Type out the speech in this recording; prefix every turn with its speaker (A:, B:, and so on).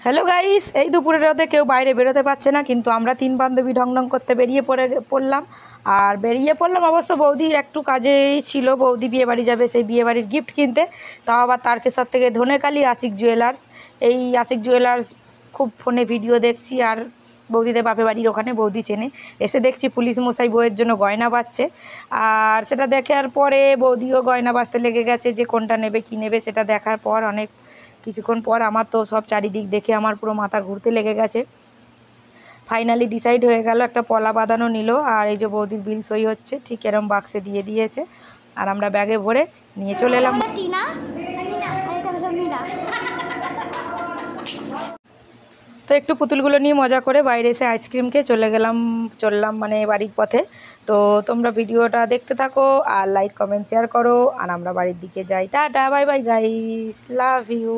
A: Hello guys, এই দুপুরের রোদে কেউ বাইরে বেরোতে পারছে না, কিন্তু আমরা তিন বান্ধবী ঢং ঢং করতে পড়লাম। আর বেরিয়ে পড়লাম অবশ্য বৌদির একটু কাজেই ছিল, বৌদি বিয়েবাড়ি যাবে, সেই বিয়েবাড়ির গিফট কিনতে। তাও আবার তারকেশ্বর থেকে ধনেখালি আশিক জুয়েলার্স। এই আশিক জুয়েলার্স খুব ফোনে ভিডিও দেখছি, আর বৌদিদের বাপের বাড়ির ওখানে বৌদি চেনে। এসে দেখছি পুলিশ মশাই বউয়ের জন্য গয়না বাজছে, আর সেটা দেখার পরে বৌদিও গয়না বাজতে লেগে গেছে যে কোনটা নেবে কী নেবে। সেটা দেখার পর অনেক কিছুক্ষণ পর আমার তো সব চারিদিক দেখে আমার পুরো মাথা ঘুরতে লেগে গেছে। ফাইনালি ডিসাইড হয়ে গেল, একটা পলা বাঁধানো নিল, আর এই যে বৌদির বিল সই হচ্ছে, ঠিক এরম বাক্সে দিয়ে দিয়েছে, আর আমরা ব্যাগে ভরে নিয়ে চলে এলাম। তো একটু পুতুলগুলো নিয়ে মজা করে বাইরে এসে আইসক্রিম খেয়ে চললাম মানে বাড়ির পথে। তো তোমরা ভিডিওটা দেখতে থাকো, আর লাইক কমেন্ট শেয়ার করো, আর আমরা বাড়ির দিকে যাই। Tata, bye bye guys, love you.